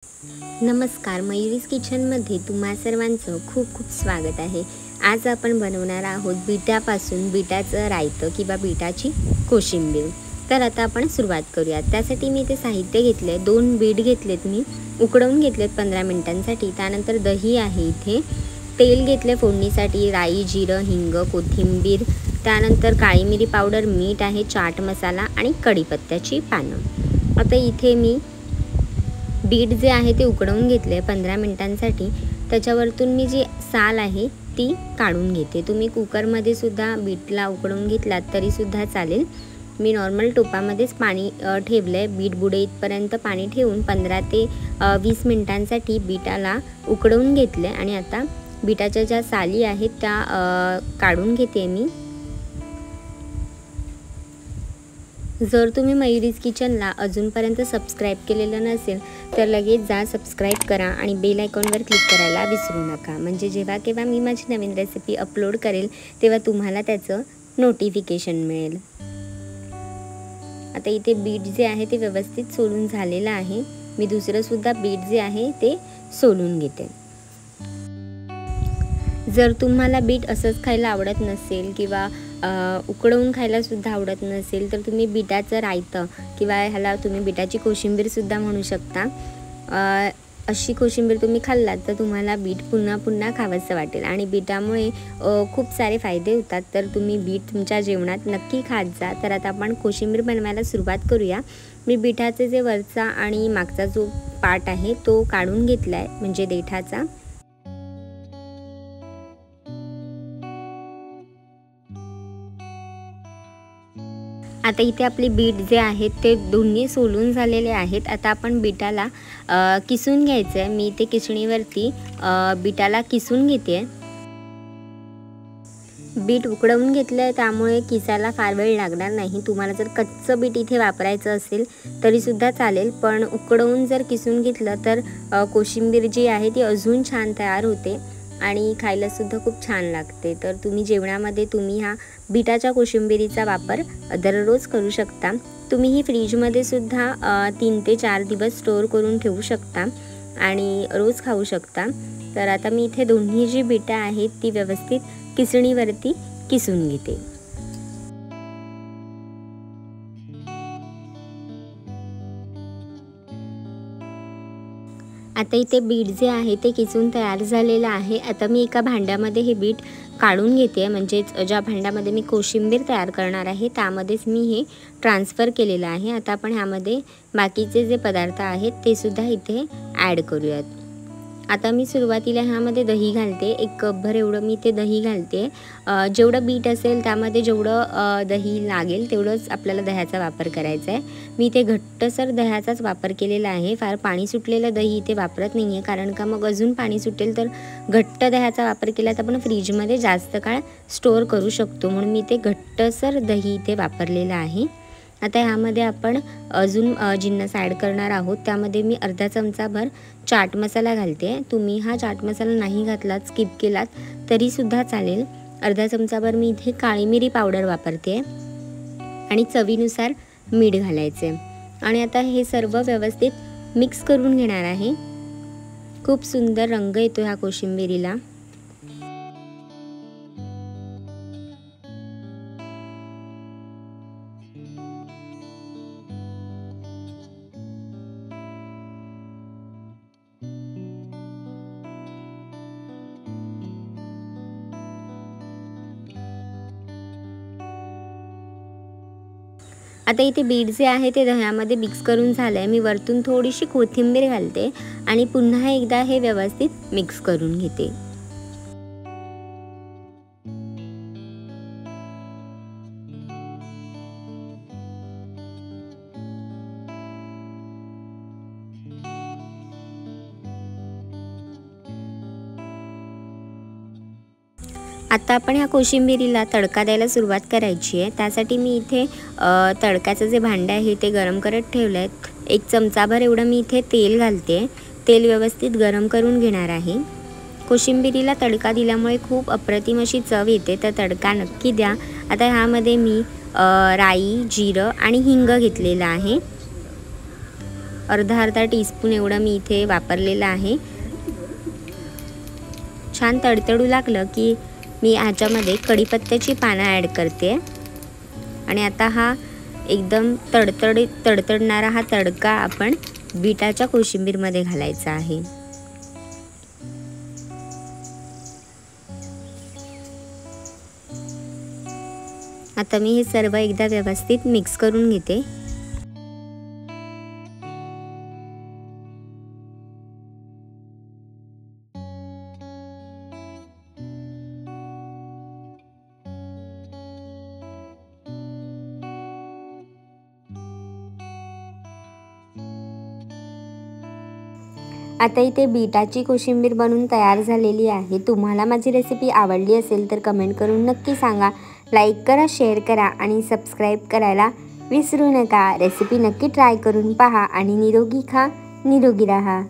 नमस्कार, मयुरीज किचनमध्ये तुम्हा सर्वांचं खूप खूप स्वागत आहे। आज आपण बनवणार आहोत बीटापासून बीटाचं रायतं किंवा बीटाची कोशिंबीर। तर आता आपण सुरुवात करूया। त्यासाठी मी ते साहित्य घेतले, 2 बीट घेतलेत, मी उकडवून घेतलेत 15 मिनिटांसाठी। त्यानंतर दही आहे, इथे तेल घेतले फोडणीसाठी, राई, जिरं, हिंग, कोथिंबीर, त्यानंतर काळी मिरी पावडर, मीठ आहे, चाट मसाला आणि कढीपत्त्याची पानं। आता इथे मी बीट जे आहे ते उकडवून घेतले 15 मिनिटांसाठी। त्याच्यावरतून मी जी साल आहे ती काढून घेते। तुम्ही कुकरमध्ये सुद्धा बीटला उकडवून घेतलात तरी सुद्धा चालेल। मी नॉर्मल टोपामध्येच पाणी ठेवलंय, बीट बुडे इथपर्यंत पाणी ठेवून 15 ते 20 मिनिटांसाठी बीटाला उकडवून घेतले। आणि आता बीटाच्या ज्या साली आहेत त्या काढून घेते मी। जर तुम्ही मयुरीज किचनला अजूनपर्यंत सबस्क्राईब केलेलं नसेल तर लगेच जा, सबस्क्राईब करा आणि बेल आयकॉनवर क्लिक करायला विसरू नका, म्हणजे जेव्हा केव्हा मी माझी नवीन रेसिपी अपलोड करेल तेव्हा तुम्हाला त्याचं नोटिफिकेशन मिळेल। आता इथे बीट जे आहे ते व्यवस्थित सोलून झालेलं आहे। मी दुसरं सुद्धा बीट जे आहे ते सोलून घेते। जर तुम्हाला बीट असंच खायला आवडत नसेल किंवा उकडवून खायला सुद्धा आवडत नसेल तर तुम्ही बीटाचं रायतं किंवा ह्याला तुम्ही बीटाची कोशिंबीर सुद्धा म्हणू शकता। अशी कोशिंबीर तुम्ही खाल्लात तर तुम्हाला बीट पुन्हा पुन्हा खावंसं वाटेल आणि बीटामुळे खूप सारे फायदे होतात। तर तुम्ही बीट तुमच्या जेवणात नक्की खात जा। तर आता आपण कोशिंबीर बनवायला सुरुवात करूया। मी बीटाचे जे वरचा आणि मागचा जो पार्ट आहे तो काढून घेतला आहे, म्हणजे देठाचा। आता इथे आपले बीट जे आहेत ते दोन्ही सोलून झालेले आहेत। आता आपण बीटाला किसून घ्यायचं आहे। मी इथे किसणीवरती बीटाला किसून घेते। बीट उकडवून घेतलं आहे त्यामुळे किसायला फार वेळ लागणार नाही। तुम्हाला जर कच्चं बीट इथे वापरायचं असेल तरीसुद्धा चालेल, पण उकडवून जर किसून घेतलं तर कोशिंबीर जी आहे ती अजून छान तयार होते आणि खायलासुद्धा खूप छान लागते। तर तुम्ही जेवणामध्ये ह्या बीटाच्या कोशिंबीरीचा वापर दररोज करू शकता। तुम्ही ही फ्रीजमध्ये सुद्धा 3 ते 4 दिवस स्टोअर करून ठेवू शकता आणि रोज खाऊ शकता। तर आता मी इथे दोन्ही जी बीटा आहेत ती व्यवस्थित किसणीवरती किसून घेते। आता इथे बीट जे आहे ते किसून तयार झालेलं आहे। आता मी एका भांड्यामध्ये हे बीट काढून घेते, म्हणजेच ज्या भांड्यामध्ये मी कोशिंबीर तयार करणार आहे त्यामध्येच मी हे ट्रान्सफर केलेलं आहे। आता आपण ह्यामध्ये बाकीचे जे पदार्थ आहेत ते सुद्धा इथे ॲड करूयात। आता मी सुरुवातीला ह्यामध्ये दही घालते, 1 कपभर एवढं मी इथे दही घालते। जेवढं बीट असेल त्यामध्ये जेवढं दही लागेल तेवढंच आपल्याला दह्याचा वापर करायचा आहे। मी इथे घट्टसर दह्याचाच वापर केलेला आहे, फार पाणी सुटलेलं दही इथे वापरत नाही आहे, कारण का मग अजून पाणी सुटेल। तर घट्ट दह्याचा वापर केला तर आपण फ्रीजमध्ये जास्त काळ स्टोअर करू शकतो, म्हणून मी इथे घट्टसर दही इथे वापरलेलं आहे। आता ह्यामध्ये आपण अजून जिन्नस ॲड करणार आहोत। त्यामध्ये मी अर्धा चमचाभर चाट मसाला घालते। तुम्ही हा चाट मसाला नाही घातलात, स्किप केलात तरीसुद्धा चालेल। अर्धा चमचाभर मी इथे काळी मिरी पावडर वापरते आणि चवीनुसार मीठ घालायचे। आणि आता हे सर्व व्यवस्थित मिक्स करून घेणार आहे। खूप सुंदर रंग येतो ह्या कोशिंबीरीला। आता इथे बीट जे आहे ते दह्यामध्ये मिक्स करून झालं आहे। मी वरतून थोडीशी कोथिंबीर घालते आणि पुन्हा एकदा हे व्यवस्थित मिक्स करून घेते। आता आपण ह्या कोशिंबीरीला तडका द्यायला सुरुवात करायची आहे। त्यासाठी मी इथे तडक्याचं जे भांडं आहे ते गरम करत ठेवलं आहे। 1 चमचाभर एवढं मी इथे तेल घालते। तेल व्यवस्थित गरम करून घेणार आहे। कोशिंबीरीला तडका दिल्यामुळे खूप अप्रतिम अशी चव येते, तर तडका नक्की द्या। आता ह्यामध्ये मी राई, जिरं आणि हिंग घेतलेलं आहे। अर्धा टीस्पून एवढं मी इथे वापरलेलं आहे। छान तडतडू लागलं की मी ह्याच्यामध्ये कढीपत्त्याची पानं ॲड करते आणि आता हा एकदम तडतडणारा हा तडका आपण बीटाच्या कोशिंबीरमध्ये घालायचा आहे। आता मी हे सर्व एकदा व्यवस्थित मिक्स करून घेते। आता इथे बीटाची कोशिंबीर बनून तयार झालेली आहे। तुम्हाला माझी रेसिपी आवडली असेल तर कमेंट करून नक्की सांगा। लाईक करा, शेअर करा आणि सबस्क्राईब करायला विसरू नका। रेसिपी नक्की ट्राय करून पहा आणि निरोगी खा, निरोगी राहा।